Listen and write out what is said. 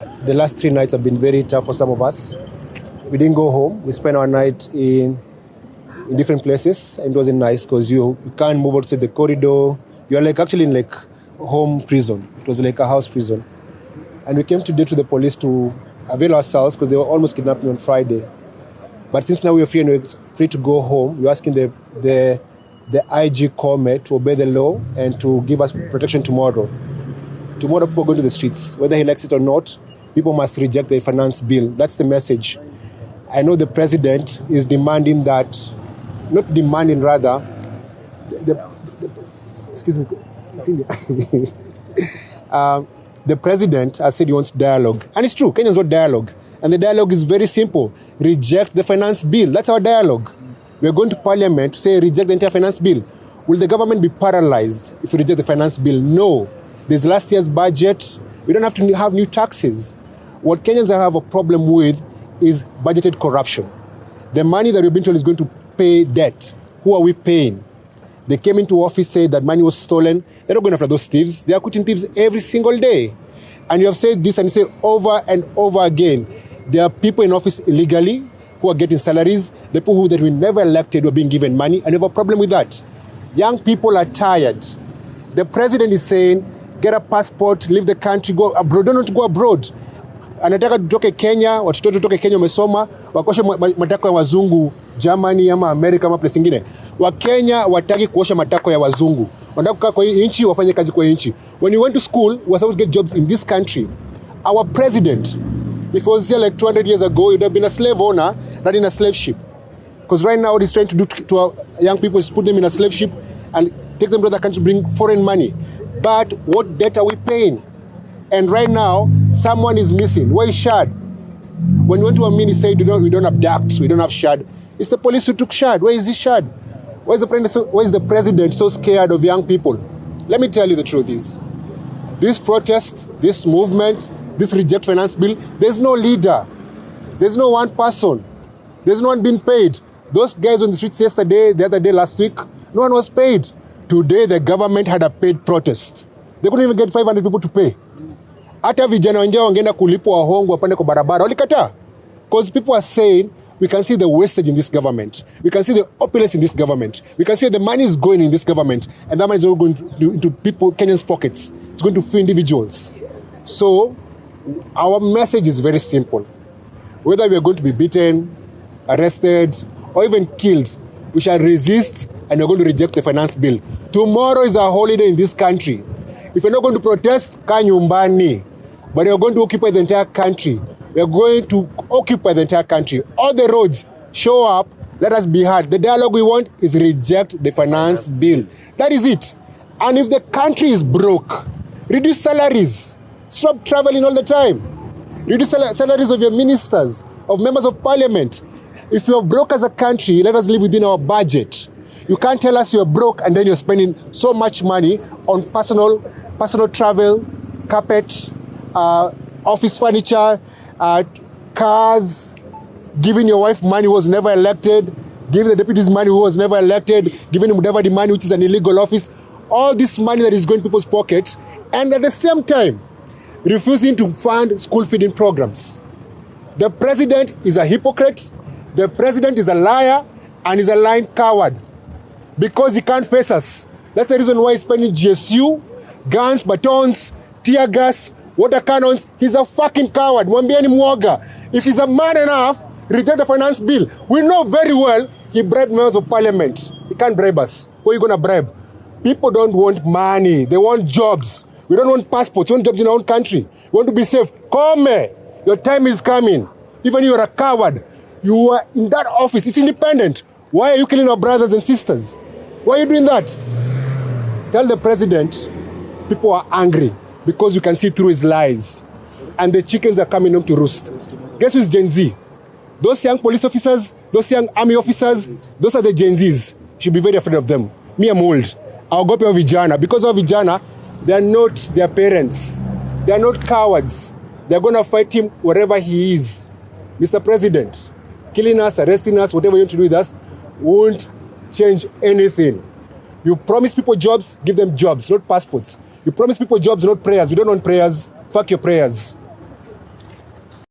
The last 3 nights have been very tough for some of us. We didn't go home. We spent our night in different places, and it wasn't nice because you can't move outside the corridor. You're actually in home prison. It was like a house prison. And we came today to the police to avail ourselves because they were almost kidnapping on Friday. But since now we're free and we're free to go home, we're asking the IG Kome to obey the law and to give us protection tomorrow. Tomorrow people are going to the streets. Whether he likes it or not, people must reject the finance bill. That's the message. I know the president is demanding that, not demanding rather, excuse me, the president has said he wants dialogue. And it's true, Kenyans want dialogue. And the dialogue is very simple. Reject the finance bill. That's our dialogue. We're going to parliament to say reject the entire finance bill. Will the government be paralyzed if we reject the finance bill? No. There's last year's budget. We don't have to have new taxes. What Kenyans have a problem with is budgeted corruption. The money that we've been told is going to pay debt. Who are we paying? They came into office, said that money was stolen. They're not going after those thieves. They are quitting thieves every single day. And you have said this and you say over and over again. There are people in office illegally who are getting salaries. The people that we never elected were being given money, and we have a problem with that. Young people are tired. The president is saying, get a passport, leave the country, go abroad. Don't want to go abroad. Anataka tutoke Kenya, watoto tutoke Kenya wamesoma, wakoshe matako ya wazungu, Germany ama America ama place ingine. Wakenya wataki kuosha matako ya wazungu. Wanataka kukaa kwa nchi, wafanye kazi kwa nchi. When you went to school, we were supposed to get jobs in this country. Our president, if he was here like 200 years ago, he would have been a slave owner, not in a slave ship. Because right now what he's trying to do to our young people is put them in a slave ship and take them to other countries to bring foreign money. But what debt are we paying? And right now, someone is missing. Where is Shad? When we went to Amin, he said, we don't abduct, we don't have Shad. It's the police who took Shad. Where is this Shad? Why is the president so scared of young people? Let me tell you the truth is, this protest, this movement, this reject finance bill, there's no leader. There's no one person. There's no one being paid. Those guys on the streets yesterday, the other day, last week, no one was paid. Today, the government had a paid protest. They couldn't even get 500 people to pay. Hata vijana wenyewe wangeenda kulipwa wahongo wapande kwa barabara. Walikataa. Because people are saying, we can see the wastage in this government. We can see the opulence in this government. We can see the money is going in this government. And that money is all going into people, Kenyans' pockets. It's going to few individuals. So, our message is very simple. Whether we are going to be beaten, arrested, or even killed, we shall resist and we're going to reject the finance bill. Tomorrow is a holiday in this country. If you're not going to protest, kaa nyumbani. But you're going to occupy the entire country. We're going to occupy the entire country. All the roads, show up, let us be heard. The dialogue we want is reject the finance bill. That is it. And if the country is broke, reduce salaries. Stop traveling all the time. Reduce salaries of your ministers, of members of parliament. If you're broke as a country, let us live within our budget. You can't tell us you're broke and then you're spending so much money on personal travel, carpet, office furniture, cars, giving your wife money who was never elected, giving the deputies money who was never elected, giving him whatever the money which is an illegal office. All this money that is going to people's pockets, and at the same time, refusing to fund school feeding programs. The president is a hypocrite, the president is a liar, and is a lying coward. Because he can't face us. That's the reason why he's spending GSU, guns, batons, tear gas, water cannons. He's a fucking coward. Mwambieni mwoga. If he's a man enough, reject the finance bill. We know very well he bribed members of parliament. He can't bribe us. Who are you going to bribe? People don't want money. They want jobs. We don't want passports. We want jobs in our own country. We want to be safe. Come. Your time is coming. Even you're a coward. You are in that office. It's independent. Why are you killing our brothers and sisters? Why are you doing that? Tell the president people are angry because you can see through his lies. And the chickens are coming home to roost. Guess who's Gen Z? Those young police officers, those young army officers, those are the Gen Zs. You should be very afraid of them. Me, I'm old. I'll go pay vijana. Because of vijana, they are not their parents. They are not cowards. They're going to fight him wherever he is. Mr. President, killing us, arresting us, whatever you want to do with us, won't change anything. You promise people jobs, give them jobs, not passports. You promise people jobs, not prayers. We don't want prayers. Fuck your prayers.